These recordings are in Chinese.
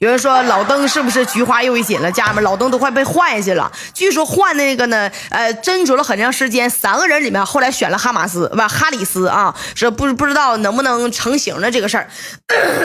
有人说老登是不是菊花又危险了？家人们，老登都快被换下去了。据说换那个呢，斟酌了很长时间，3个人里面后来选了哈里斯啊，是不知道能不能成型的这个事儿。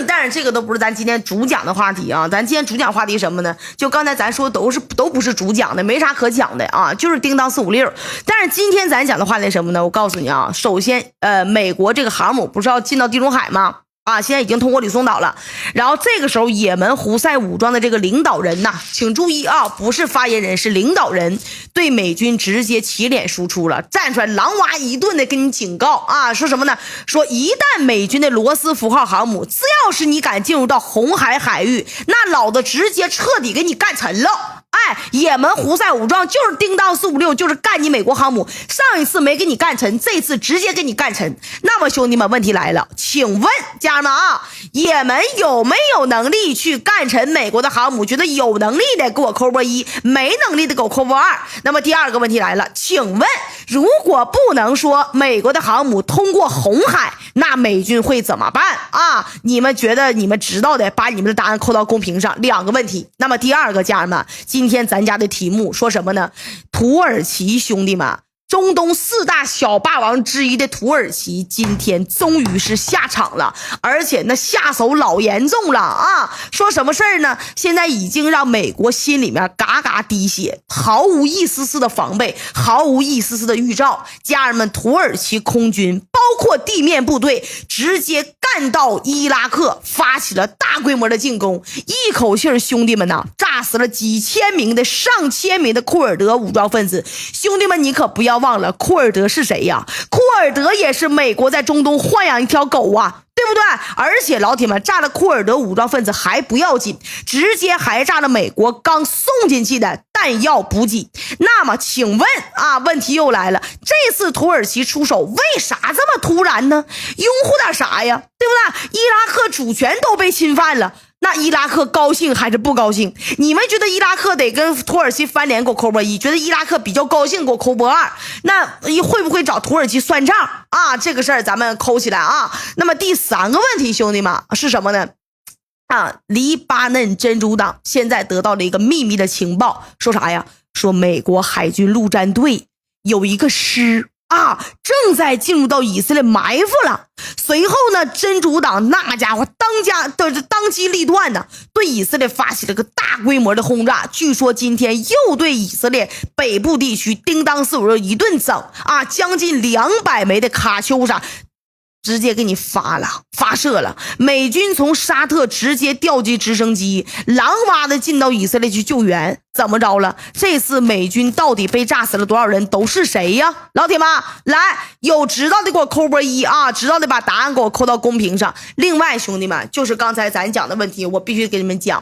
但是这个都不是咱今天主讲的话题啊，咱今天主讲话题什么呢？就刚才咱说都不是主讲的，没啥可讲的啊，就是叮当456。但是今天咱讲的话题什么呢？我告诉你啊，首先美国这个航母不是要进到地中海吗？啊，现在已经通过吕宋岛了。然后这个时候，也门胡塞武装的这个领导人呐，请注意啊，不是发言人，是领导人，对美军直接起脸输出了，站出来狼哇一顿的跟你警告啊，说什么呢？说一旦美军的罗斯福号航母，只要是你敢进入到红海海域，那老子直接彻底给你干沉了。哎，也门胡塞武装就是叮当456，就是干你美国航母。上一次没给你干沉，这次直接给你干沉。那么兄弟们，问题来了，请问家人们啊，也门有没有能力去干沉美国的航母？觉得有能力的给我扣波1，没能力的给我扣波2。那么第二个问题来了，请问如果不能说美国的航母通过红海，那美军会怎么办啊？你们觉得你们知道的，把你们的答案扣到公屏上。2个问题。那么第二个，家人们，今天咱家的题目说什么呢？土耳其兄弟们，中东4大小霸王之一的土耳其今天终于是下场了，而且那下手老严重了啊！说什么事儿呢？现在已经让美国心里面嘎嘎滴血，毫无一丝丝的防备，毫无一丝丝的预兆。家人们，土耳其空军包括地面部队直接干到伊拉克，发起了大规模的进攻，一口气兄弟们呐，炸死了几千名的上千名的库尔德武装分子。兄弟们，你可不要忘了库尔德是谁呀？库尔德也是美国在中东豢养一条狗啊，对不对？而且老铁们，炸了库尔德武装分子还不要紧，直接还炸了美国刚送进去的弹药补给。那么请问啊，问题又来了，这次土耳其出手为啥这么突然呢？拥护点啥呀？对不对？伊拉克主权都被侵犯了，那伊拉克高兴还是不高兴？你们觉得伊拉克得跟土耳其翻脸给我扣波1，觉得伊拉克比较高兴给我扣波2，那会不会找土耳其算账啊？这个事儿咱们扣起来啊。那么第3个问题兄弟们是什么呢？黎巴嫩真主党现在得到了一个秘密的情报，说啥呀？说美国海军陆战队有一个师正在进入到以色列埋伏了。随后呢，真主党那家伙当机立断的对以色列发起了个大规模的轰炸，据说今天又对以色列北部地区叮当456一顿整将近200枚的卡秋莎直接给你发射了。美军从沙特直接调集直升机，狼哇的进到以色列去救援。怎么着了？这次美军到底被炸死了多少人？都是谁呀？老铁们，来，有知道的给我扣波1知道的把答案给我扣到公屏上。另外兄弟们，就是刚才咱讲的问题，我必须给你们讲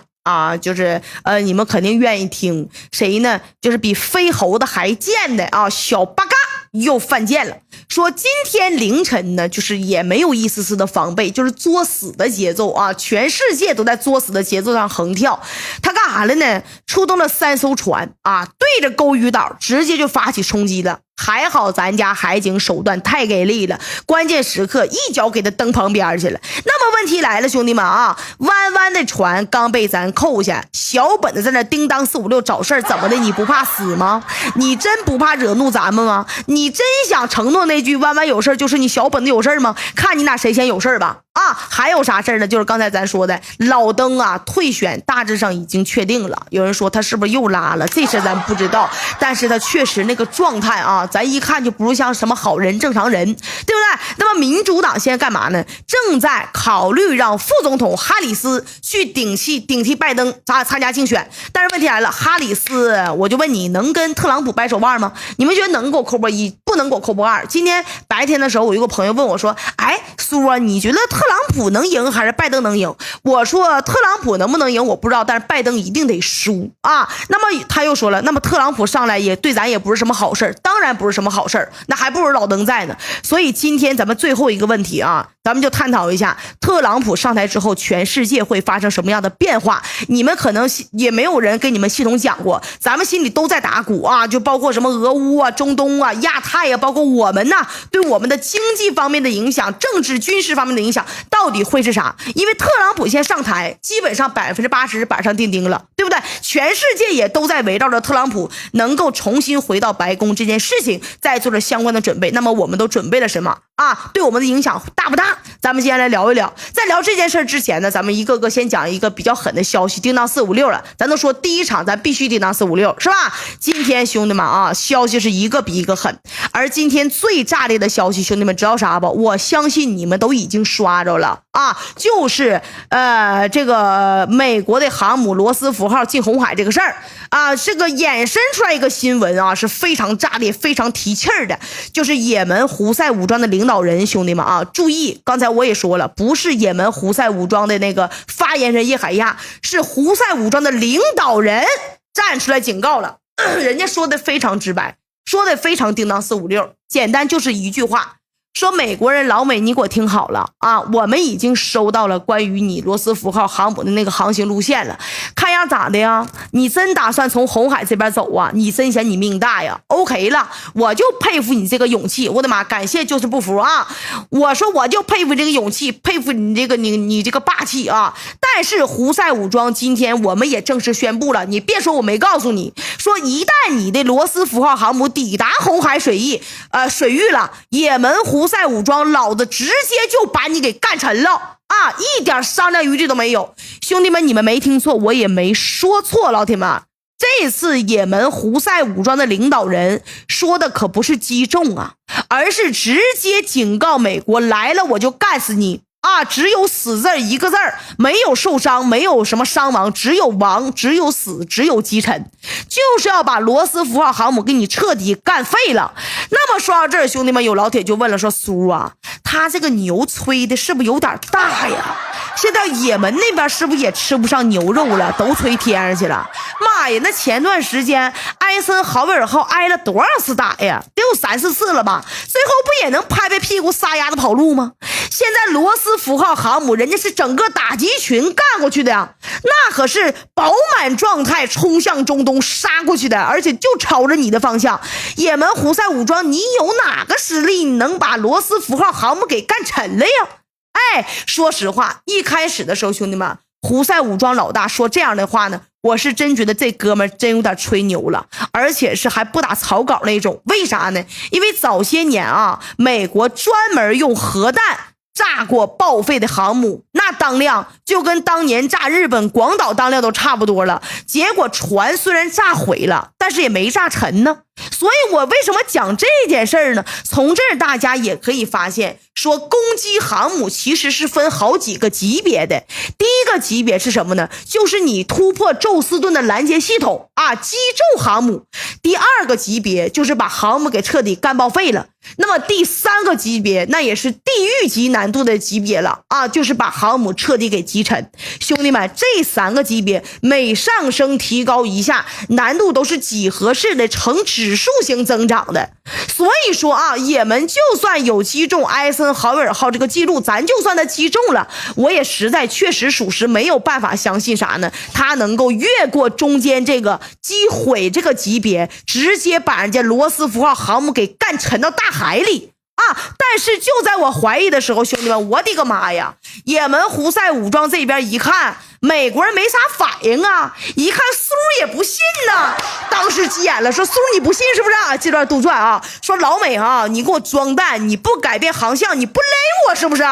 就是你们肯定愿意听谁呢？就是比飞猴子还贱的小八嘎又犯贱了。说今天凌晨呢，就是也没有一丝丝的防备，就是作死的节奏全世界都在作死的节奏上横跳。他干啥了呢？出动了3艘船对着沟鱼岛直接就发起冲击了。还好咱家海警手段太给力了，关键时刻一脚给他蹬旁边去了。那么问题来了兄弟们弯弯的船刚被咱扣下，小本子在那叮当456找事儿，怎么的？你不怕死吗？你真不怕惹怒咱们吗？你真想承诺那句弯弯有事就是你小本子有事吗？看你俩谁先有事吧。还有啥事儿呢？就是刚才咱说的老登退选大致上已经确定了。有人说他是不是又拉了？这事咱不知道，但是他确实那个状态咱一看就不是像什么好人正常人，对不对？那么民主党现在干嘛呢？正在考虑让副总统哈里斯去顶替拜登参加竞选。但是问题来了，哈里斯我就问你，能跟特朗普掰手腕吗？你们觉得能给我扣波1，不能给我扣波2？今天白天的时候，我有个朋友问我说，苏你觉得特朗普能赢还是拜登能赢？我说特朗普能不能赢我不知道，但是拜登一定得输那么他又说了，那么特朗普上来也对咱也不是什么好事，当然不是什么好事，那还不如老登在呢。所以今天咱们最后一个问题咱们就探讨一下特朗普上台之后全世界会发生什么样的变化。你们可能也没有人跟你们系统讲过，咱们心里都在打鼓就包括什么俄乌中东亚太包括我们对我们的经济方面的影响，政治军事方面的影响，到底会是啥？因为特朗普现在上台，基本上80%板上钉钉了，对不对？全世界也都在围绕着特朗普能够重新回到白宫这件事情在做着相关的准备。那么我们都准备了什么啊？对我们的影响大不大？咱们今天来聊一聊。在聊这件事之前呢，咱们一个个先讲一个比较狠的消息，叮当456了。咱都说第一场咱必须叮当456，是吧？今天兄弟们啊，消息是一个比一个狠。而今天最炸裂的消息，兄弟们知道啥不？我相信你们都已经刷着了啊，就是这个美国的航母罗斯福号进红海这个事儿啊，这个衍生出来一个新闻啊，是非常炸裂、非常提气儿的，就是也门胡塞武装的领导人，兄弟们啊，注意，刚才我也说了，不是也门胡塞武装的那个发言人叶海亚，是胡塞武装的领导人站出来警告了，人家说的非常直白，说的非常叮当456，简单就是一句话。说美国人老美，你给我听好了啊！我们已经收到了关于你罗斯福号航母的那个航行路线了，看样咋的呀？你真打算从红海这边走啊？你真嫌你命大呀 ？OK 了，我就佩服你这个勇气，我的妈！感谢就是不服啊！我说我就佩服这个勇气，佩服你这个你这个霸气啊！但是胡塞武装今天我们也正式宣布了，你别说我没告诉你，说一旦你的罗斯福号航母抵达红海水域了，也门胡塞武装老子直接就把你给干沉了啊，一点商量余地都没有。兄弟们，你们没听错，我也没说错，老铁们，这次也门胡塞武装的领导人说的可不是击中啊，而是直接警告美国，来了我就干死你啊！只有死字一个字儿，没有受伤，没有什么伤亡，只有亡，只有死，只有击沉，就是要把罗斯福号航母给你彻底干废了。那么说到这儿，兄弟们，有老铁就问了，说苏啊，他这个牛吹的是不是有点大呀？现在也门那边是不是也吃不上牛肉了，都吹天上去了？妈呀，那前段时间艾森豪威尔号挨了多少次打呀？得有3、4次了吧？最后不也能拍拍屁股撒丫子跑路吗？现在罗斯福号航母人家是整个打击群干过去的呀，那可是饱满状态冲向中东杀过去的，而且就朝着你的方向。也门胡塞武装，你有哪个实力能把罗斯福号航母给干沉了呀？哎，说实话，一开始的时候，兄弟们，胡塞武装老大说这样的话呢，我是真觉得这哥们真有点吹牛了，而且是还不打草稿那种。为啥呢？因为早些年啊，美国专门用核弹炸过报废的航母，那当量就跟当年炸日本广岛当量都差不多了。结果船虽然炸毁了，但是也没炸沉呢。所以我为什么讲这件事儿呢？从这儿大家也可以发现，说攻击航母其实是分好几个级别的。第一个级别是什么呢？就是你突破宙斯盾的拦截系统啊，击中航母。第二个级别就是把航母给彻底干报废了。那么第三个级别，那也是地狱级难度的级别了啊，就是把航母彻底给击沉。兄弟们，这3个级别每上升提高一下，难度都是几何式的呈指数型增长的。所以说啊，也门就算有击中艾森豪威尔号这个记录，咱就算他击中了，我也实在确实属实没有办法相信啥呢？他能够越过中间这个击毁这个级别，直接把人家罗斯福号航母给干沉到大海里啊！但是就在我怀疑的时候，兄弟们，我的个妈呀！也门胡塞武装这边一看，美国人没啥反应啊，一看苏也不信呐，当时急眼了，说苏你不信是不是啊？这段杜撰啊，说老美啊，你给我装弹，你不改变航向，你不勒我是不是？你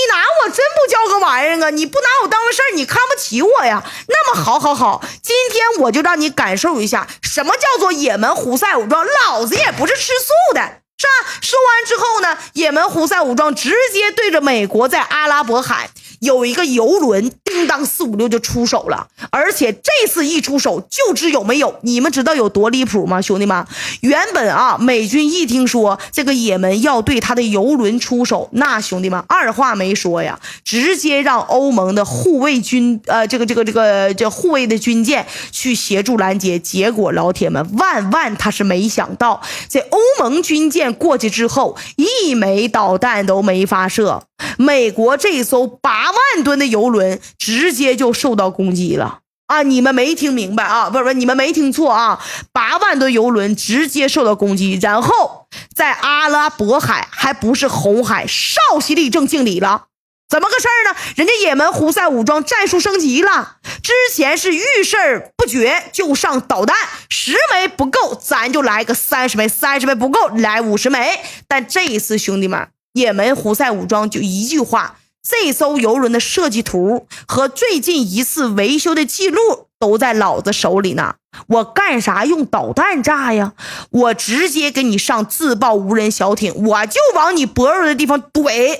拿我真不叫个玩意儿啊！你不拿我当回事儿，你看不起我呀？那么好，今天我就让你感受一下什么叫做也门胡塞武装，老子也不是吃素的。是吧？说完之后呢，也门胡塞武装直接对着美国在阿拉伯海有一个游轮，叮当456就出手了。而且这次一出手就知有没有，你们知道有多离谱吗？兄弟们，原本啊，美军一听说这个也门要对他的游轮出手，那兄弟们二话没说呀，直接让欧盟的护卫军这护卫的军舰去协助拦截。结果老铁们万他是没想到，这欧盟军舰过去之后，一枚导弹都没发射，美国这艘8万吨的游轮直接就受到攻击了啊！你们没听明白啊？不是，你们没听错啊！8万吨游轮直接受到攻击，然后在阿拉伯海，还不是红海，稍息立正敬礼了。怎么个事儿呢？人家也门胡塞武装战术升级了，之前是遇事不决就上导弹，10枚不够咱就来个30枚，30枚不够来50枚。但这一次兄弟们，也门胡塞武装就一句话，这艘游轮的设计图和最近一次维修的记录都在老子手里呢，我干啥用导弹炸呀？我直接给你上自爆无人小艇，我就往你薄弱的地方怼，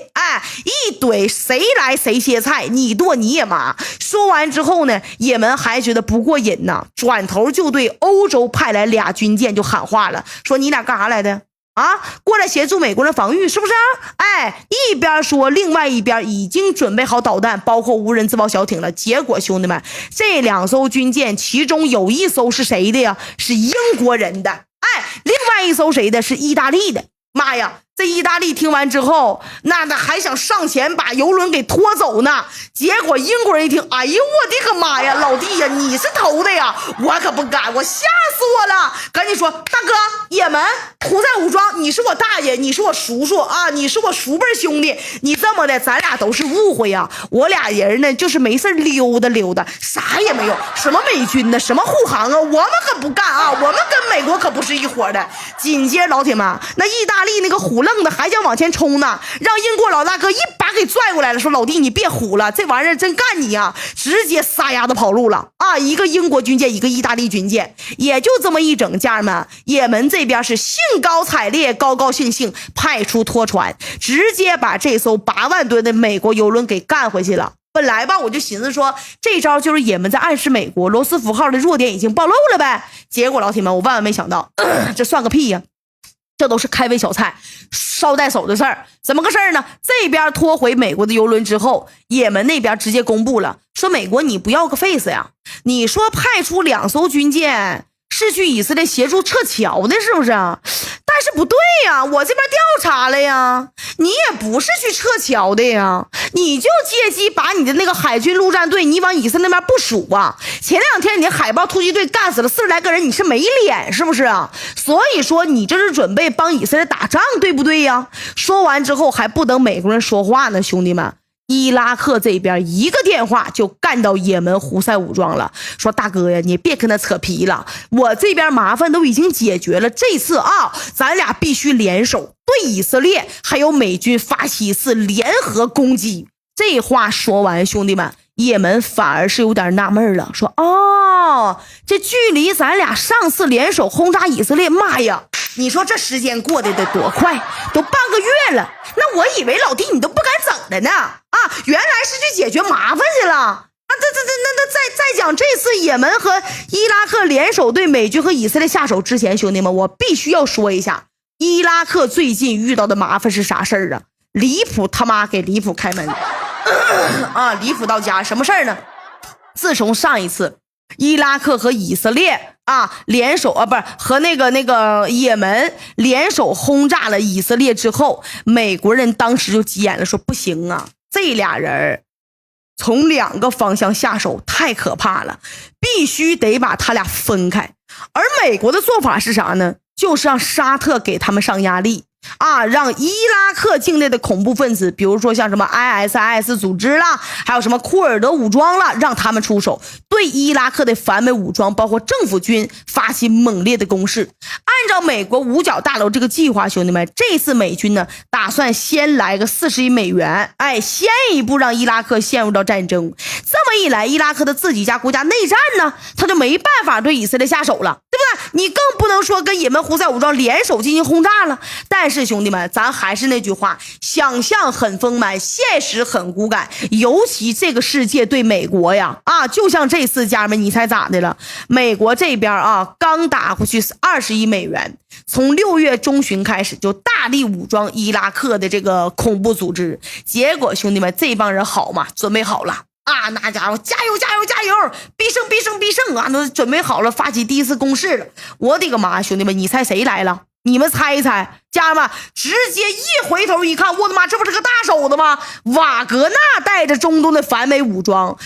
一怼谁来谁歇菜，你剁你也麻。说完之后呢，也门还觉得不过瘾呢，转头就对欧洲派来俩军舰就喊话了，说你俩干啥来的？过来协助美国人防御，是不是一边说，另外一边已经准备好导弹，包括无人自爆小艇了。结果兄弟们，这2艘军舰其中有一艘是谁的呀？是英国人的，另外一艘谁的？是意大利的。妈呀，这意大利听完之后，那还想上前把游轮给拖走呢。结果英国人一听，哎呦我的个妈呀，老弟呀，你是头的呀，我可不敢，我吓死我了。赶紧说，大哥，也门胡塞武装，你是我大爷，你是我叔叔啊，你是我叔辈兄弟，你这么的咱俩都是误会呀。我俩人呢就是没事溜达溜达，啥也没有，什么美军呢，什么护航啊，我们可不干啊，我们跟美国可不是一伙的。紧接着老铁们，那意大利那个虎愣的还想往前冲呢，让英国老大哥一把给拽过来了，说老弟你别虎了，这玩意儿真干你啊，直接撒丫子跑路了一个英国军舰，一个意大利军舰，也就这么一整，家人们，也门这边是兴高采烈，高高兴兴派出拖船，直接把这艘8万吨的美国游轮给干回去了。本来吧，我就寻思说这招就是也门在暗示美国罗斯福号的弱点已经暴露了呗。结果老铁们，我万万没想到，这算个屁呀！这都是开胃小菜捎带手的事儿。怎么个事儿呢？这边拖回美国的游轮之后，也门那边直接公布了，说美国你不要个 face 呀，你说派出2艘军舰是去以色列协助撤侨的，是不是？但是不对呀，我这边调查了呀，你也不是去撤侨的呀，你就借机把你的那个海军陆战队你往以色列那边部署啊。前2天你的海豹突击队干死了40来个人，你是没脸是不是啊？所以说你这是准备帮以色列打仗，对不对呀？说完之后还不等美国人说话呢，兄弟们，伊拉克这边一个电话就干到也门胡塞武装了，说大哥呀，你别跟他扯皮了，我这边麻烦都已经解决了，这次咱俩必须联手对以色列还有美军发起一次联合攻击。这话说完，兄弟们，也门反而是有点纳闷了，说这距离咱俩上次联手轰炸以色列，妈呀，你说这时间过得多快，都半个月了。那我以为老弟你都不敢整了呢原来是去解决麻烦去了再讲这次也门和伊拉克联手对美军和以色列下手之前，兄弟们，我必须要说一下，伊拉克最近遇到的麻烦是啥事儿啊？离谱他妈给离谱开门离谱到家。什么事儿呢？自从上一次伊拉克和以色列联手不是和那个也门联手轰炸了以色列之后，美国人当时就急眼了，说不行啊，这俩人从2个方向下手太可怕了，必须得把他俩分开。而美国的做法是啥呢？就是让沙特给他们上压力让伊拉克境内的恐怖分子，比如说像什么 ISIS 组织啦，还有什么库尔德武装啦，让他们出手对伊拉克的反美武装包括政府军发起猛烈的攻势。按照美国五角大楼这个计划，兄弟们，这次美军呢打算先来个40亿美元，先一步让伊拉克陷入到战争。这么一来，伊拉克的自己家国家内战呢，他就没办法对以色列下手了，对不对？你更不能说跟也门胡塞武装联手进行轰炸了。但是兄弟们，咱还是那句话，想象很丰满，现实很骨感。尤其这个世界对美国呀就像这次家人们，你猜咋的了？美国这边刚打过去20亿美元，从6月中旬开始就大力武装伊拉克的这个恐怖组织。结果兄弟们，这帮人好嘛，准备好了那家伙加油加油加油，必胜必胜必胜都准备好了，发起第一次攻势了。我的个妈，兄弟们，你猜谁来了？你们猜一猜，家人们直接一回头一看，我的妈，这不是个大手子吗？瓦格纳带着中东的反美武装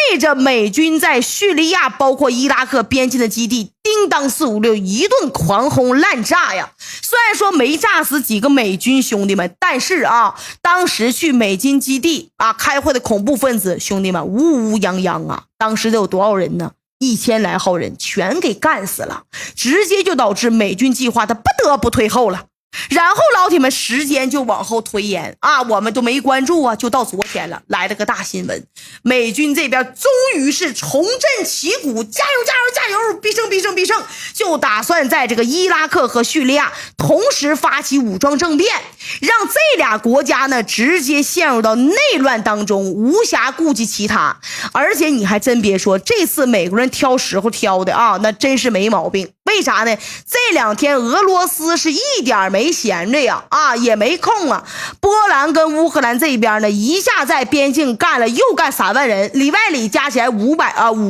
对着美军在叙利亚包括伊拉克边境的基地叮当456一顿狂轰滥炸呀。虽然说没炸死几个美军兄弟们，但是啊，当时去美军基地啊开会的恐怖分子兄弟们乌乌泱泱啊，当时得有多少人呢？1000来号人全给干死了，直接就导致美军计划他不得不退后了。然后老铁们时间就往后推延啊，我们都没关注啊，就到昨天了，来了个大新闻，美军这边终于是重振旗鼓，加油加油加油，必胜必胜必胜，就打算在这个伊拉克和叙利亚同时发起武装政变，让这俩国家呢直接陷入到内乱当中，无暇顾及其他。而且你还真别说，这次美国人挑时候挑的啊，那真是没毛病。为啥呢？这2天俄罗斯是一点没闲着呀，啊，也没空啊。波兰跟乌克兰这边呢，一下在边境干了又干3万人，里外里加起来5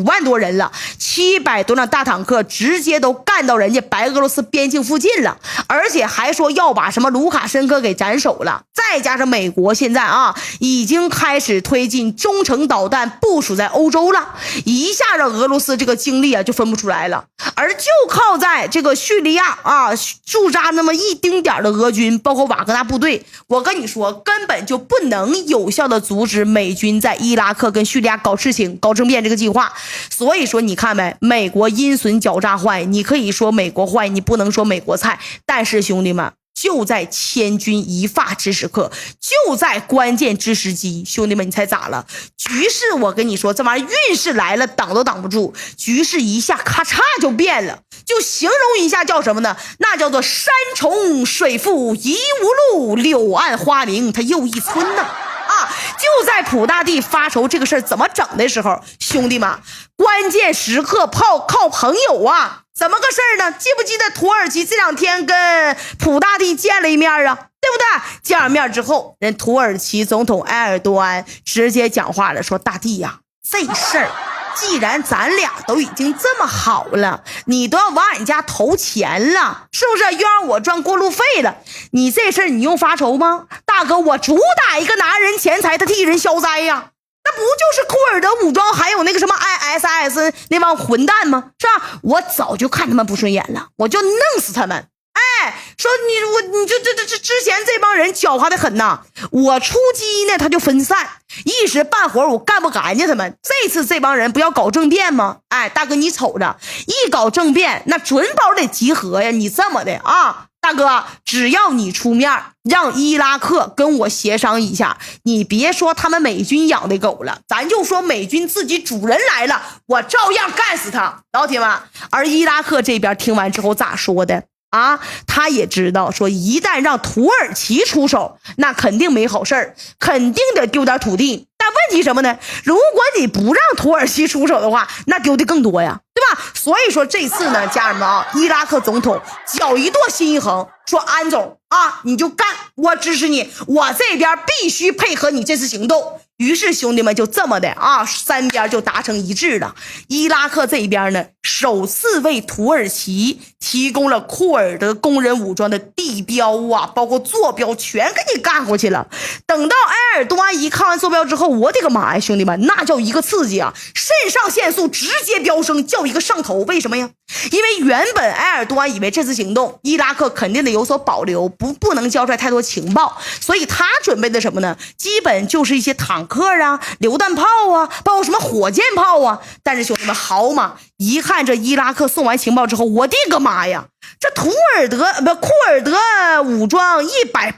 万多人了，700多辆大坦克直接都干到人家白俄罗斯边境附近了，而且还说要把什么卢卡申科给斩首了。再加上美国现在啊，已经开始推进中程导弹部署在欧洲了，一下让俄罗斯这个精力啊就分不出来了，而就靠在这个叙利亚啊驻扎那么一丁点的俄军，包括瓦格纳部队，我跟你说根本就不能有效的阻止美军在伊拉克跟叙利亚搞事情搞政变这个计划。所以说你看没，美国因损狡诈坏，你可以说美国坏，你不能说美国菜。但是兄弟们，就在千钧一发之时刻，就在关键之时机，兄弟们你猜咋了？局势我跟你说这玩意儿运势来了挡都挡不住，局势一下咔嚓就变了。就形容一下叫什么呢？那叫做山重水复疑无路，柳暗花明它又一村呢。啊，就在普大帝发愁这个事儿怎么整的时候，兄弟们，关键时刻靠朋友啊！怎么个事儿呢？记不记得土耳其这2天跟普大帝见了一面啊？对不对？见了面之后，人土耳其总统埃尔多安直接讲话了，说大帝呀，这事儿既然咱俩都已经这么好了，你都要往俺家投钱了，是不是又让我赚过路费了？你这事儿你用发愁吗？大哥，我主打一个拿人钱财他替人消灾呀，那不就是库尔德武装还有那个什么 ISIS 那帮混蛋吗？是吧？我早就看他们不顺眼了，我就弄死他们。哎，说你就这之前这帮人狡猾的很呐，我出击呢他就分散，一时半会儿我干不干净他们。这次这帮人不要搞政变吗？哎，大哥你瞅着，一搞政变那准保得集合呀。你这么的啊，大哥，只要你出面让伊拉克跟我协商一下，你别说他们美军养的狗了，咱就说美军自己主人来了，我照样干死他，老铁们。而伊拉克这边听完之后咋说的啊？他也知道说一旦让土耳其出手，那肯定没好事儿，肯定得丢点土地。但问题什么呢？如果你不让土耳其出手的话，那丢的更多呀，对吧？所以说这次呢，家人们啊，伊拉克总统脚一跺心一横，说安总啊，你就干，我支持你，我这边必须配合你这次行动。于是兄弟们就这么的啊，3边就达成一致了。伊拉克这边呢，首次为土耳其提供了库尔德工人武装的地标啊，包括坐标全给你干过去了。等到埃尔多安一看完坐标之后，我的个妈呀，兄弟们，那叫一个刺激啊，肾上腺素直接飙升，叫一个上头。为什么呀？因为原本埃尔多安以为这次行动伊拉克肯定得有所保留，不能交出来太多情报，所以他准备的什么呢？基本就是一些坦克啊、榴弹炮啊，包括什么火箭炮啊。但是兄弟们好嘛，一看这伊拉克送完情报之后，我的个妈呀，这库尔德武装180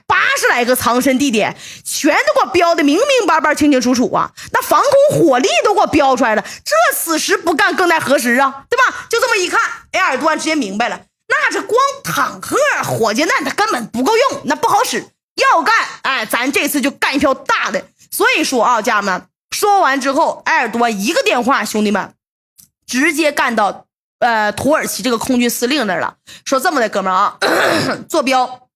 来个藏身地点全都给我标的明明白白清清楚楚啊，那防空火力都给我标出来了，这此时不干更待何时啊，对吧？就这么一看，埃尔多安直接明白了，那这光坦克火箭弹它根本不够用，那不好使，要干哎，咱这次就干一票大的。所以说啊，家人们，说完之后，埃尔多安一个电话，兄弟们直接干到土耳其这个空军司令那儿了，说这么的哥们儿啊，坐标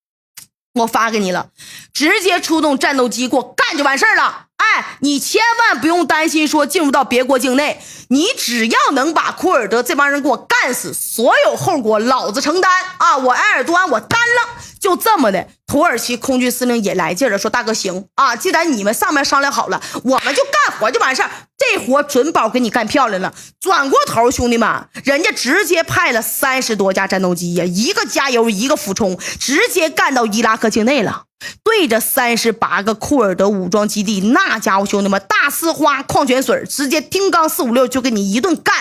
我发给你了，直接出动战斗机给我干就完事儿了。哎，你千万不用担心说进入到别国境内，你只要能把库尔德这帮人给我干死，所有后果老子承担啊！我埃尔多安我担了。就这么的，土耳其空军司令也来劲了，说大哥行啊，既然你们上面商量好了，我们就干活就完事儿。这这活准保给你干漂亮了。转过头，兄弟们，人家直接派了30多架战斗机呀，一个加油一个俯冲，直接干到伊拉克境内了。对着38个库尔德武装基地，那家伙兄弟们，大丝花矿泉水直接叮当456就给你一顿干。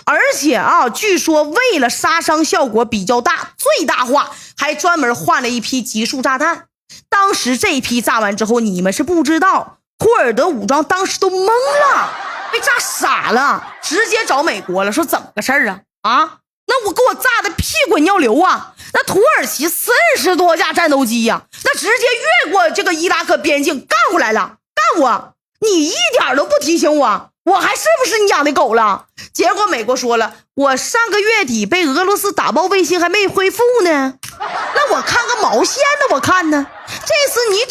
而且啊，据说为了杀伤效果比较大，最大化还专门换了一批集束炸弹。当时这一批炸完之后，你们是不知道，库尔德武装当时都懵了，被炸傻了，直接找美国了，说怎么个事儿啊？那我给我炸的屁滚尿流啊！那土耳其40多架战斗机呀，那直接越过这个伊拉克边境干过来了，干我！你一点都不提醒我，我还是不是你养的狗了？结果美国说了，我上个月底被俄罗斯打爆卫星还没恢复呢，那我看个毛线呢？我看呢，这次你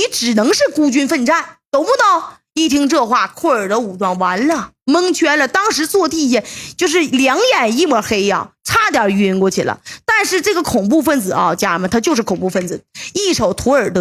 只能是孤军奋战，懂不懂？一听这话，库尔德武装完了，蒙圈了，当时坐地下就是两眼一抹黑呀，差点晕过去了。但是这个恐怖分子啊，家人们，他就是恐怖分子。一瞅土耳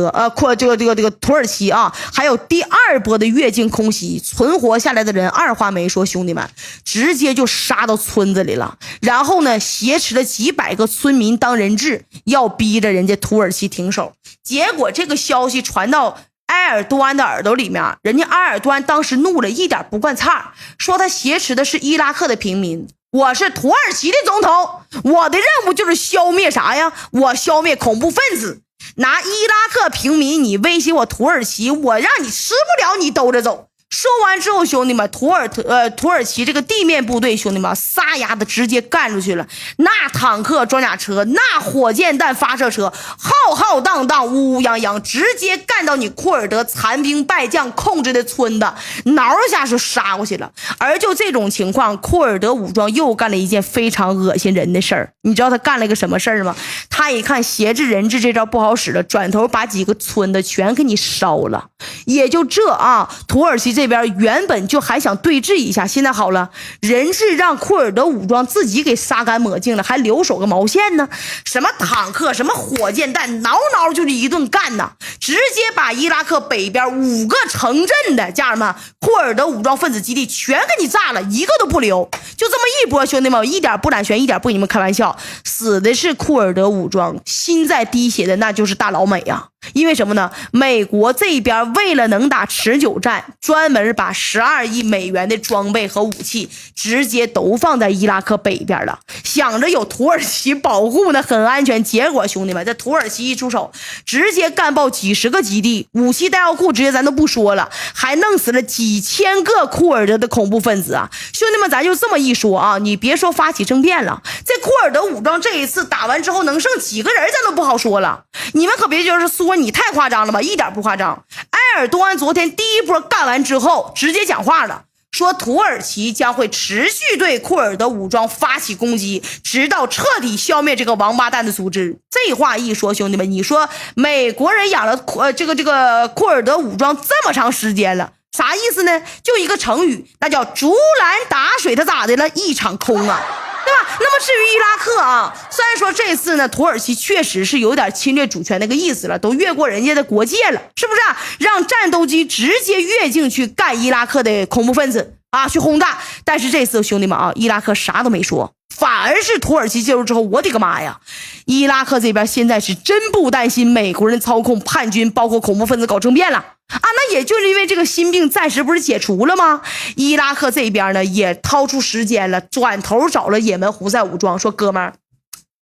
其啊，还有第2波的越境空袭，存活下来的人二话没说，兄弟们直接就杀到村子里了。然后呢，挟持了几百个村民当人质，要逼着人家土耳其停手。结果这个消息传到埃尔多安的耳朵里面，人家埃尔多安当时怒了，一点不惯差，说他挟持的是伊拉克的平民，我是土耳其的总统，我的任务就是消灭啥呀？我消灭恐怖分子，拿伊拉克平民你威胁我土耳其，我让你吃不了你兜着走。说完之后，兄弟们，土耳其这个地面部队，兄弟们撒丫的直接干出去了。那坦克、装甲车，那火箭弹发射车，浩浩荡荡，乌乌泱泱，直接干到你库尔德残兵败将控制的村子，挠一下就杀过去了。而就这种情况，库尔德武装又干了一件非常恶心人的事儿。你知道他干了一个什么事儿吗？他一看挟制人质这招不好使了，转头把几个村子全给你烧了。也就这啊，土耳其这边原本就还想对峙一下，现在好了，人质让库尔德武装自己给杀干抹净了，还留守个毛线呢？什么坦克，什么火箭弹，挠挠就是一顿干呐，直接把伊拉克北边5个城镇的家人们库尔德武装分子基地全给你炸了，一个都不留。就这么一波，兄弟们，一点不胆悬，一点不跟你们开玩笑，死的是库尔德武装，心在滴血的那就是大老美啊。因为什么呢？美国这边为了能打持久战，专门把12亿美元的装备和武器直接都放在伊拉克北边了，想着有土耳其保护呢，很安全。结果兄弟们，这土耳其一出手，直接干爆几十个基地，武器弹药库直接咱都不说了，还弄死了几千个库尔德的恐怖分子啊！兄弟们，咱就这么一说啊，你别说发起政变了，这库尔德武装这一次打完之后能剩几个人，咱都不好说了。你们可别就是说你太夸张了吧，一点不夸张。埃尔多安昨天第1波干完之后直接讲话了，说土耳其将会持续对库尔德武装发起攻击，直到彻底消灭这个王八蛋的组织。这话一说，兄弟们，你说美国人养了这个库尔德武装这么长时间了，啥意思呢？就一个成语，那叫竹篮打水，它咋的了？一场空啊，对吧？那么至于伊拉克啊，虽然说这次呢，土耳其确实是有点侵略主权那个意思了，都越过人家的国界了，是不是啊？让战斗机直接越境去干伊拉克的恐怖分子啊，去轰炸。但是这次兄弟们啊，伊拉克啥都没说，反而是土耳其介入之后，我的个妈呀！伊拉克这边现在是真不担心美国人操控叛军，包括恐怖分子搞政变了啊！那也就是因为这个心病暂时不是解除了吗？伊拉克这边呢也掏出时间了，转头找了也门胡塞武装，说哥们儿，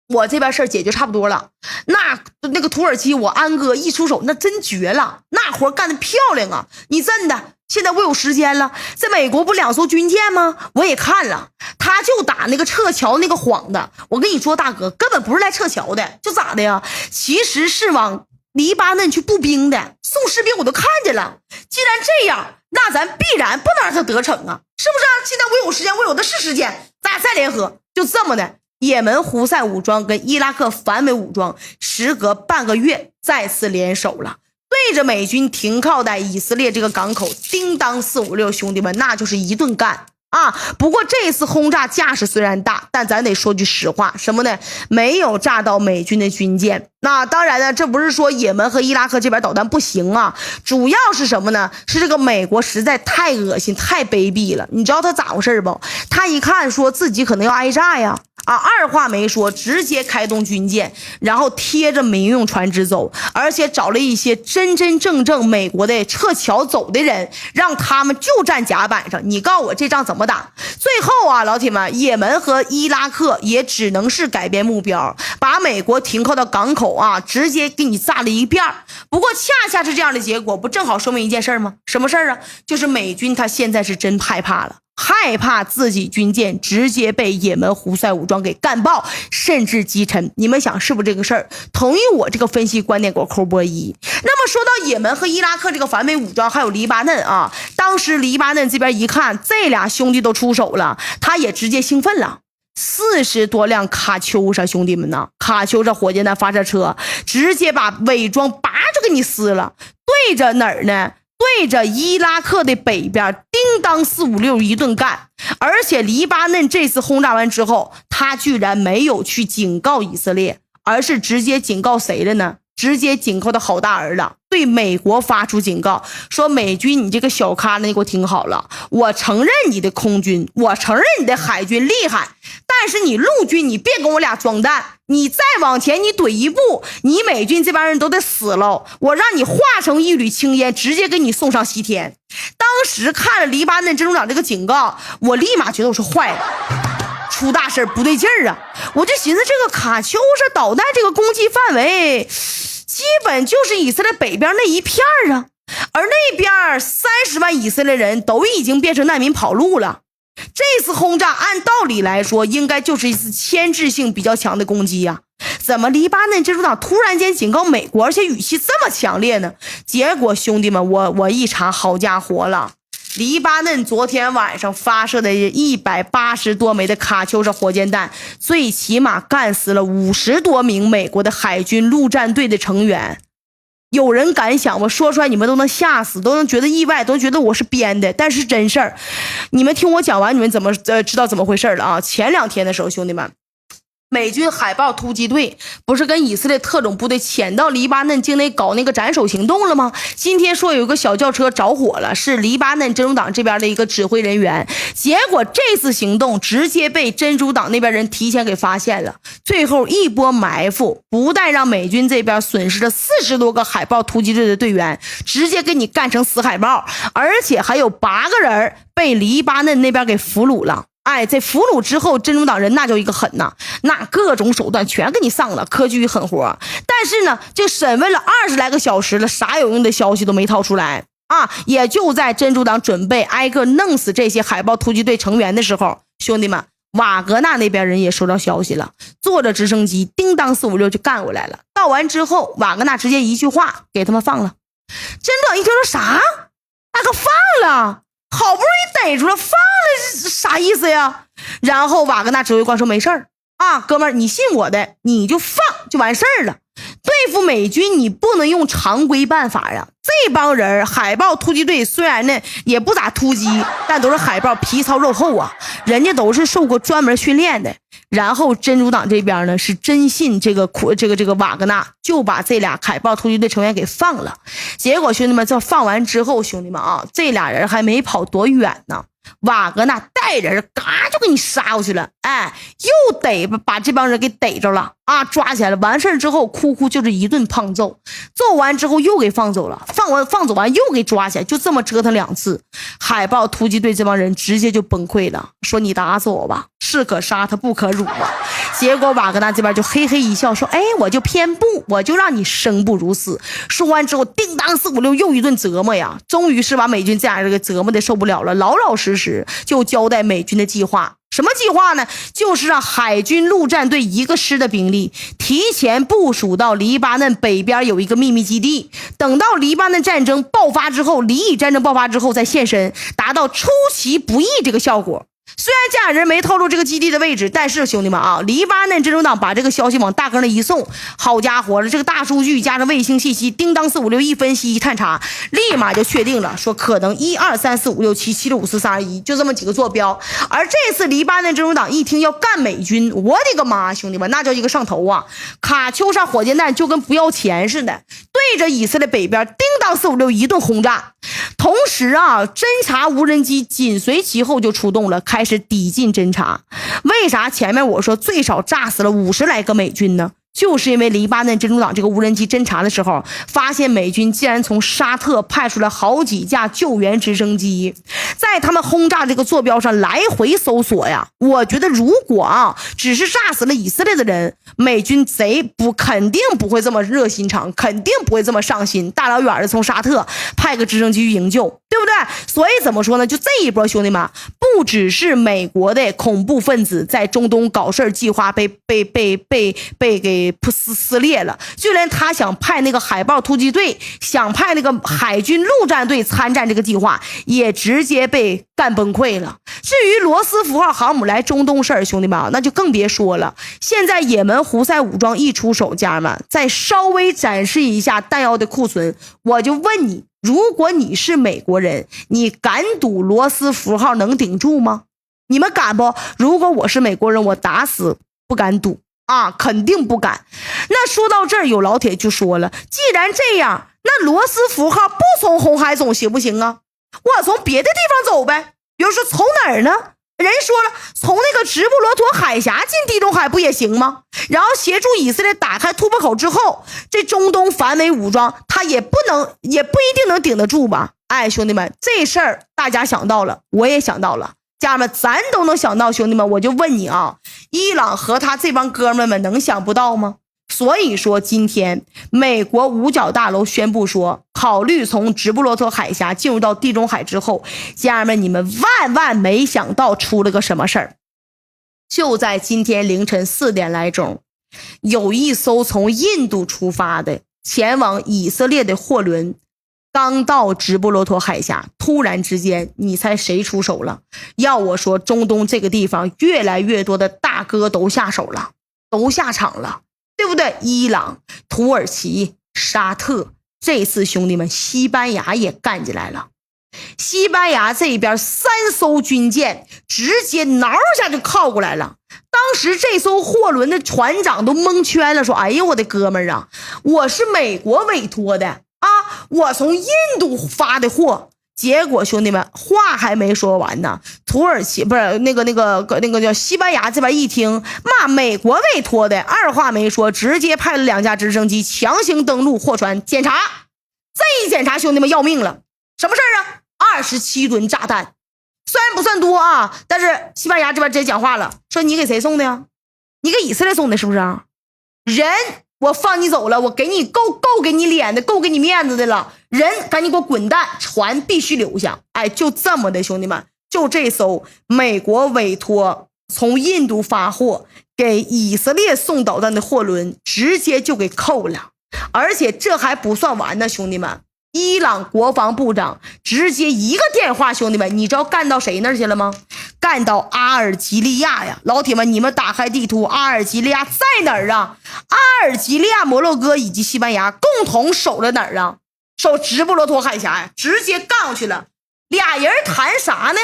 我这边事儿解决差不多了，那个土耳其我安哥一出手那真绝了，那活干得漂亮啊！你真的现在我有时间了，在美国不2艘军舰吗？我也看了，他就打那个撤侨那个幌子。我跟你说大哥，根本不是来撤侨的，就咋的呀？其实是往黎巴嫩去步兵的，送士兵我都看见了。既然这样，那咱必然不能让他得逞啊，是不是啊？现在我有时间，我有的是时间，咱俩再联合。就这么的，也门胡塞武装跟伊拉克反美武装时隔半个月再次联手了，对着美军停靠在以色列这个港口叮当456，兄弟们那就是一顿干不过这次轰炸架势虽然大，但咱得说句实话，什么呢？没有炸到美军的军舰。那当然呢，这不是说也门和伊拉克这边导弹不行啊，主要是什么呢？是这个美国实在太恶心、太卑鄙了。你知道他咋回事不？他一看说自己可能要挨炸呀。二话没说，直接开动军舰，然后贴着民用船只走，而且找了一些真正美国的撤侨走的人，让他们就站甲板上。你告诉我这仗怎么打？最后老铁们，也门和伊拉克也只能是改变目标，把美国停靠的港口直接给你炸了一遍。不过恰恰是这样的结果，不正好说明一件事吗？什么事啊？就是美军他现在是真害怕了。害怕自己军舰直接被也门胡塞武装给干爆，甚至击沉。你们想是不是这个事儿？同意我这个分析观点给我扣波1。那么说到也门和伊拉克这个反美武装，还有黎巴嫩当时黎巴嫩这边一看这俩兄弟都出手了，他也直接兴奋了。40多辆卡秋莎，兄弟们呐，卡秋莎火箭弹发射车直接把伪装拔就给你撕了，对着哪儿呢？对着伊拉克的北边叮当456一顿干。而且黎巴嫩这次轰炸完之后，他居然没有去警告以色列，而是直接警告谁了呢？直接警告的好大儿了，对美国发出警告，说美军你这个小咖呢，你给我听好了，我承认你的空军，我承认你的海军厉害，但是你陆军你别跟我俩装蛋，你再往前你怼一步，你美军这帮人都得死了，我让你化成一缕青烟，直接给你送上西天。当时看了黎巴嫩真主党这个警告，我立马觉得我说坏了，出大事不对劲儿啊！我就寻思这个卡秋莎导弹这个攻击范围基本就是以色列北边那一片啊，而那边30万以色列人都已经变成难民跑路了。这次轰炸按道理来说应该就是一次牵制性比较强的攻击啊，怎么黎巴嫩真主党突然间警告美国，而且语气这么强烈呢？结果兄弟们，我一查，好家伙了，黎巴嫩昨天晚上发射的180多枚的卡秋莎火箭弹，最起码干死了50多名美国的海军陆战队的成员。有人敢想，我说出来你们都能吓死，都能觉得意外，都觉得我是编的，但是真事儿。你们听我讲完，你们怎么知道怎么回事了前2天的时候，兄弟们，美军海豹突击队不是跟以色列特种部队潜到黎巴嫩境内搞那个斩首行动了吗？今天说有一个小轿车着火了，是黎巴嫩真主党这边的一个指挥人员，结果这次行动直接被真主党那边人提前给发现了，最后一波埋伏，不但让美军这边损失了40多个海豹突击队的队员，直接给你干成死海豹，而且还有8个人被黎巴嫩那边给俘虏了。这俘虏之后，真主党人那叫一个狠呐，那各种手段全给你上了，科技与狠活。但是呢，这审问了20来个小时了，啥有用的消息都没掏出来也就在真主党准备挨个弄死这些海豹突击队成员的时候，兄弟们，瓦格纳那边人也收到消息了，坐着直升机叮当456就干过来了。到完之后，瓦格纳直接一句话给他们放了。真主党一听说啥？大哥放了？好不容易逮住了，放了啥意思呀？然后瓦格纳指挥官说没事儿哥们儿，你信我的，你就放就完事儿了。对付美军你不能用常规办法呀，这帮人海豹突击队虽然呢也不咋突击，但都是海豹皮糙肉厚人家都是受过专门训练的。然后真主党这边呢是真信这个瓦格纳，就把这俩海豹突击队成员给放了。结果兄弟们，这放完之后，兄弟们这俩人还没跑多远呢，瓦格纳带人嘎就给你杀过去了，又把这帮人给逮着了抓起来了。完事儿之后哭哭就是一顿胖揍，揍完之后又给放走了，放走完又给抓起来，就这么折腾2次。海豹突击队这帮人直接就崩溃了，说你打死我吧，士可杀他不可辱结果瓦格纳这边就嘿嘿一笑说我就偏不，我就让你生不如死。说完之后叮当456又一顿折磨呀，终于是把美军这样给折磨的受不了了，老老实实就交代美军的计划。什么计划呢？就是让海军陆战队1个师的兵力提前部署到黎巴嫩北边有一个秘密基地，等到黎巴嫩战争爆发之后，黎以战争爆发之后再现身，达到出其不意这个效果。虽然家里人没透露这个基地的位置，但是兄弟们啊，黎巴嫩真主党把这个消息往大哥那一送，好家伙了，这个大数据加上卫星信息，叮当456一分析一探查，立马就确定了，说可能1、2、3、4、5、6、7、7、6、5、4、3、2、1，就这么几个坐标。而这次黎巴嫩真主党一听要干美军，我的个妈，兄弟们，那叫一个上头啊！卡秋莎火箭弹就跟不要钱似的，对着以色列北边叮当456一顿轰炸。同时啊，侦察无人机紧随其后就出动了，开始抵近侦察。为啥前面我说最少炸死了50来个美军呢？就是因为黎巴嫩真主党这个无人机侦察的时候，发现美军竟然从沙特派出了好几架救援直升机，在他们轰炸这个坐标上来回搜索呀。我觉得如果只是炸死了以色列的人，美军肯定不会这么热心肠，肯定不会这么上心，大老远的从沙特派个直升机去营救，对不对？所以怎么说呢？就这一波兄弟们，不只是美国的恐怖分子在中东搞事计划被给撕裂了，就连他想派那个海豹突击队，想派那个海军陆战队参战这个计划，也直接被干崩溃了。至于罗斯福号航母来中东事儿，兄弟们那就更别说了。现在也门胡塞武装一出手，家人们再稍微展示一下弹药的库存，我就问你，如果你是美国人，你敢赌罗斯福号能顶住吗？你们敢不？如果我是美国人，我打死不敢赌肯定不敢。那说到这儿，有老铁就说了，既然这样，那罗斯福号不从红海走行不行啊？我从别的地方走呗。比如说从哪儿呢？人说了，从那个直布罗陀海峡进地中海不也行吗？然后协助以色列打开突破口之后，这中东反美武装他也不一定能顶得住吧？哎，兄弟们，这事儿大家想到了，我也想到了，家人们咱都能想到。兄弟们，我就问你伊朗和他这帮哥们能想不到吗？所以说今天美国五角大楼宣布说，考虑从直布罗陀海峡进入到地中海之后，家人们你们万没想到出了个什么事儿。就在今天凌晨4点来钟，有一艘从印度出发的前往以色列的货轮刚到直布罗陀海峡，突然之间你猜谁出手了？要我说，中东这个地方越来越多的大哥都下手了，都下场了，对不对？伊朗、土耳其、沙特，这次兄弟们西班牙也干进来了。西班牙这边3艘军舰直接挠下就靠过来了。当时这艘货轮的船长都蒙圈了，说哎呦我的哥们儿啊，我是美国委托的我从印度发的货。结果兄弟们话还没说完呢，土耳其不是那个叫西班牙这边一听骂美国委托的，二话没说直接派了2架直升机强行登陆货船检查。这一检查兄弟们要命了，什么事儿啊？27吨炸弹，虽然不算多但是西班牙这边直接讲话了，说你给谁送的呀？你给以色列送的是不是人我放你走了，我给你够给你脸的，够给你面子的了，人赶紧给我滚蛋，船必须留下。哎，就这么的兄弟们，就这艘美国委托从印度发货给以色列送导弹的货轮直接就给扣了。而且这还不算完呢，兄弟们，伊朗国防部长直接一个电话，兄弟们，你知道干到谁那儿去了吗？干到阿尔及利亚呀！老铁们，你们打开地图，阿尔及利亚在哪儿啊？阿尔及利亚、摩洛哥以及西班牙共同守着哪儿啊？守直布罗陀海峡呀，直接干过去了。俩人谈啥呢？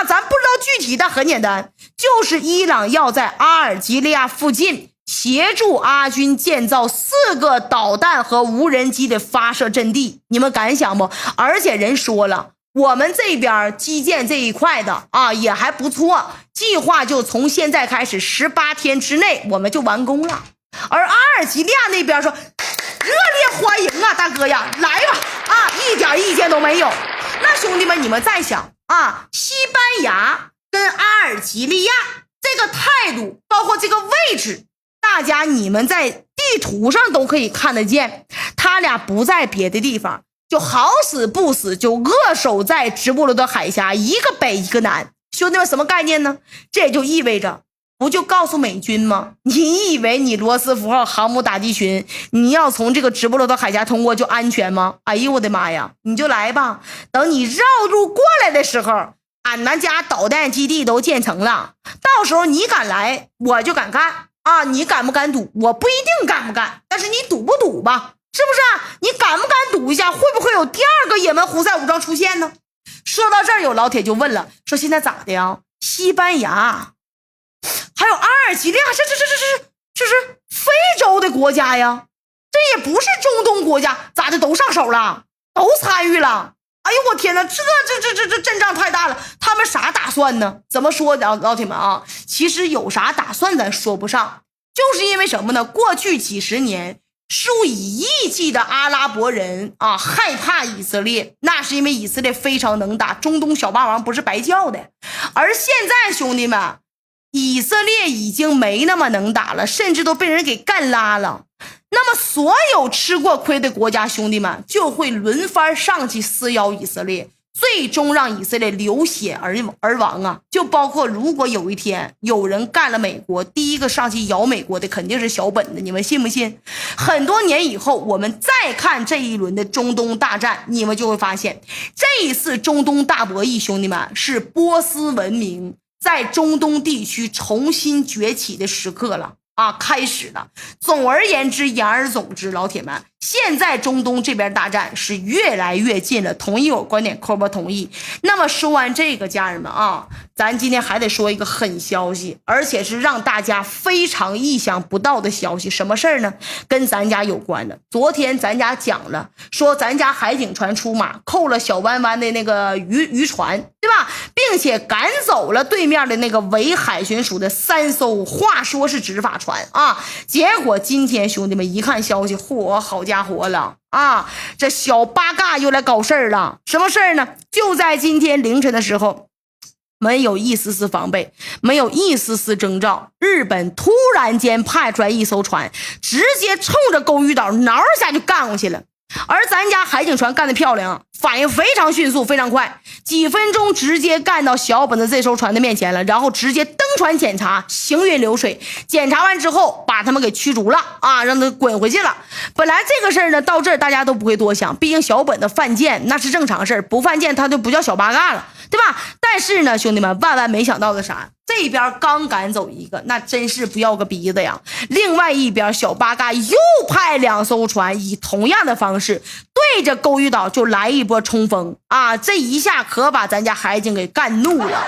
咱不知道具体，但很简单，就是伊朗要在阿尔及利亚附近协助阿军建造4个导弹和无人机的发射阵地，你们敢想不？而且人说了，我们这边基建这一块的也还不错，计划就从现在开始18天之内我们就完工了。而阿尔及利亚那边说热烈欢迎大哥呀，来吧一点意见都没有。那兄弟们你们再想西班牙跟阿尔及利亚这个态度，包括这个位置，大家你们在地图上都可以看得见，他俩不在别的地方，就好死不死就扼守在直布罗陀海峡，一个北一个南。兄弟们什么概念呢？这也就意味着，不就告诉美军吗？你以为你罗斯福号航母打击群你要从这个直布罗陀海峡通过就安全吗？哎呦我的妈呀，你就来吧，等你绕路过来的时候，俺家导弹基地都建成了，到时候你敢来我就敢干啊！你敢不敢赌？我不一定敢不敢，但是你赌不赌吧？是不是啊？你敢不敢赌一下，会不会有第二个也门胡塞武装出现呢？说到这儿，有老铁就问了，说现在咋的呀？西班牙还有阿尔及利亚，这是非洲的国家呀，这也不是中东国家，咋的都上手了，都参与了。哎呦我天哪，这阵仗太大了，他们啥打算呢？怎么说老铁们啊？其实有啥打算咱说不上，就是因为什么呢？过去几十年数以亿计的阿拉伯人啊害怕以色列，那是因为以色列非常能打，中东小霸王不是白叫的。而现在兄弟们，以色列已经没那么能打了，甚至都被人给干拉了。那么所有吃过亏的国家兄弟们就会轮番上去撕咬以色列，最终让以色列流血而亡啊！就包括如果有一天有人干了美国，第一个上去咬美国的肯定是小本的，你们信不信？很多年以后我们再看这一轮的中东大战，你们就会发现这一次中东大博弈兄弟们是波斯文明在中东地区重新崛起的时刻了啊，开始了。总而言之，言而总之，老铁们，现在中东这边大战是越来越近了。同意我观点扣波同意。那么说完这个，家人们啊，咱今天还得说一个狠消息，而且是让大家非常意想不到的消息。什么事儿呢？跟咱家有关的。昨天咱家讲了，说咱家海警船出马，扣了小湾湾的那个渔船，对吧？并且赶走了对面的那个伪海巡署的3艘，话说是执法船啊。结果今天兄弟们一看消息，嚯，好家伙了啊！这小八嘎又来搞事儿了。什么事儿呢？就在今天凌晨的时候，没有一丝丝防备，没有一丝丝征兆，日本突然间派出来一艘船，直接冲着勾鱼岛挠一下就干过去了。而咱家海警船干得漂亮，反应非常迅速，非常快，几分钟直接干到小本的这艘船的面前了，然后直接登船检查，行云流水。检查完之后把他们给驱逐了啊，让他滚回去了。本来这个事儿呢，到这儿大家都不会多想，毕竟小本的犯贱那是正常事儿，不犯贱他就不叫小八嘎了，对吧？但是呢，兄弟们，万万没想到的啥？这边刚赶走一个，那真是不要个鼻子呀！另外一边小八嘎又派2艘船，以同样的方式对着勾鱼岛就来一波冲锋啊！这一下可把咱家海警给干怒了，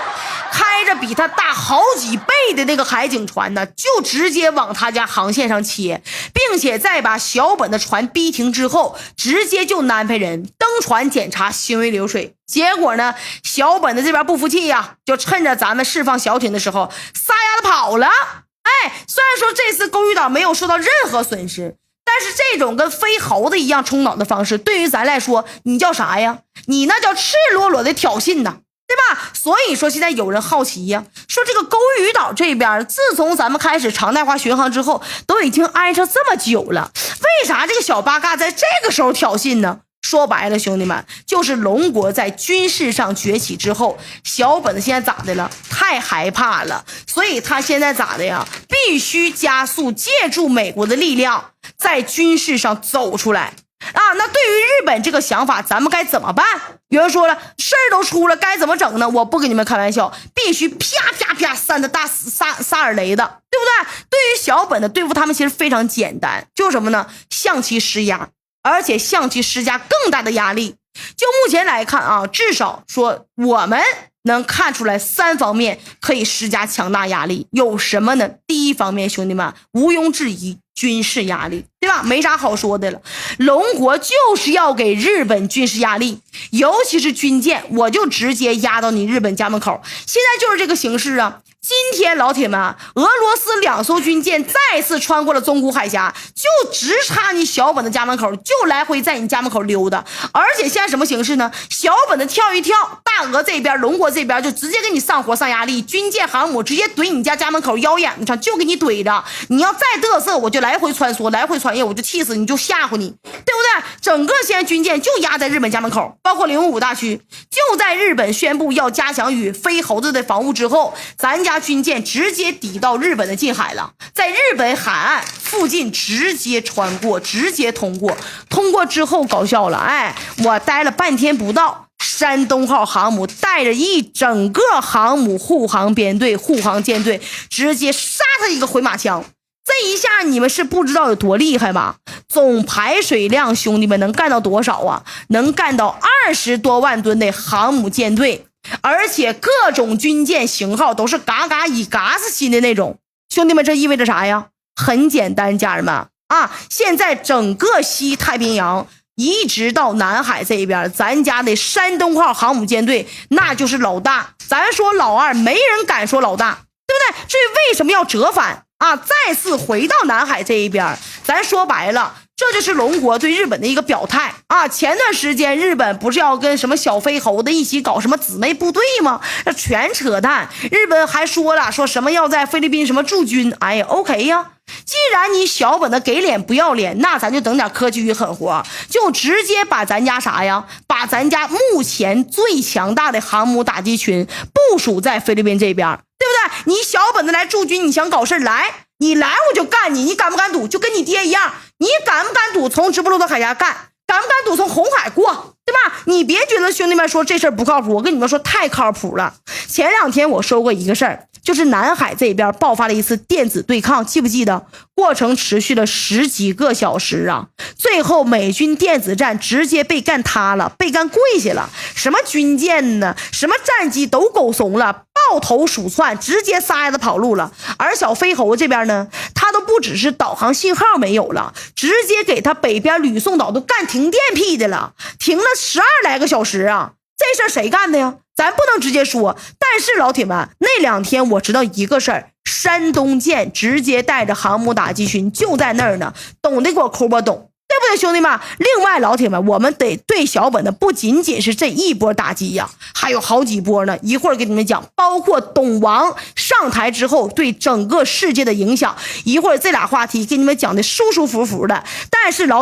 开着比他大好几倍的那个海警船呢，就直接往他家航线上切，并且在把小本的船逼停之后，直接就安排人登船检查，行云流水。结果呢，小本的这边不服气呀，就趁着咱们释放小艇的时候撒丫子跑了。哎，虽然说这次勾鱼岛没有受到任何损失，但是这种跟飞猴子一样冲脑的方式，对于咱来说，你叫啥呀？你那叫赤裸裸的挑衅呐，对吧？所以说现在有人好奇呀，说这个勾鱼岛这边自从咱们开始常态化巡航之后，都已经挨着这么久了，为啥这个小八嘎在这个时候挑衅呢？说白了兄弟们，就是龙国在军事上崛起之后，小本子现在咋的了？太害怕了，所以他现在咋的呀？必须加速借助美国的力量在军事上走出来啊！那对于日本这个想法，咱们该怎么办？有人说了，事儿都出了，该怎么整呢？我不跟你们开玩笑，必须啪啪啪3的大撒耳雷的，对不对？对于小本的对付他们其实非常简单，就是什么呢？向其施压，而且向其施加更大的压力。就目前来看啊，至少说我们能看出来3方面可以施加强大压力。有什么呢？第一方面，兄弟们，毋庸置疑，军事压力，对吧？没啥好说的了。龙国就是要给日本军事压力，尤其是军舰，我就直接压到你日本家门口。现在就是这个形势啊。今天老铁们，俄罗斯2艘军舰再次穿过了宗谷海峡，就直插你小本的家门口，就来回在你家门口溜达。而且现在什么形式呢？小本的跳一跳，大俄这边龙国这边就直接给你上火上压力，军舰航母直接怼你家门口腰眼子上，就给你怼着。你要再嘚瑟，我就来回穿梭来回穿越，我就气死你，就吓唬你，对不对？整个现在军舰就压在日本家门口，包括055大区。就在日本宣布要加强与飞猴子的防务之后，咱家军舰直接抵到日本的近海了，在日本海岸附近直接穿过，直接通过之后搞笑了，哎，我待了半天不到，山东号航母带着一整个航母护航编队、护航舰队，直接杀他一个回马枪。这一下你们是不知道有多厉害吧？总排水量，兄弟们能干到多少啊？能干到20多万吨的航母舰队，而且各种军舰型号都是嘎嘎以嘎子新的那种。兄弟们，这意味着啥呀？很简单，家人们啊，现在整个西太平洋一直到南海这边，咱家的山东号航母舰队那就是老大。咱说老二，没人敢说老大，对不对？至于为什么要折返啊，再次回到南海这一边，咱说白了，这就是龙国对日本的一个表态啊！前段时间日本不是要跟什么小飞猴的一起搞什么姊妹部队吗？那全扯淡。日本还说了，说什么要在菲律宾什么驻军。哎呀 ，OK 呀。既然你小本的给脸不要脸，那咱就整点科技与狠活，就直接把咱家啥呀？把咱家目前最强大的航母打击群部署在菲律宾这边，对不对？你小本的来驻军，你想搞事来，你来我就干你，你敢不敢赌？就跟你爹一样，你敢不敢赌从直布罗陀海峡干？敢不敢赌从红海过？对吧？你别觉得兄弟们说这事儿不靠谱，我跟你们说太靠谱了。前2天我说过一个事儿，就是南海这边爆发了一次电子对抗，记不记得？过程持续了10几个小时啊！最后美军电子战直接被干塌了，被干跪下了。什么军舰呢？什么战机都狗怂了，抱头鼠窜，直接撒丫子跑路了。而小飞猴这边呢，他都不只是导航信号没有了，直接给他北边吕宋岛都干停电屁的了，停了12来个小时啊！这事儿谁干的呀？咱不能直接说，但是老铁们，那2天我知道一个事儿，山东舰直接带着航母打击群就在那儿呢，懂得给我抠吧懂，对不对兄弟们？另外老铁们，我们得对小本的不仅仅是这一波打击呀，还有好几波呢，一会儿给你们讲，包括董王上台之后对整个世界的影响，一会儿这俩话题给你们讲的舒舒服服的。但是老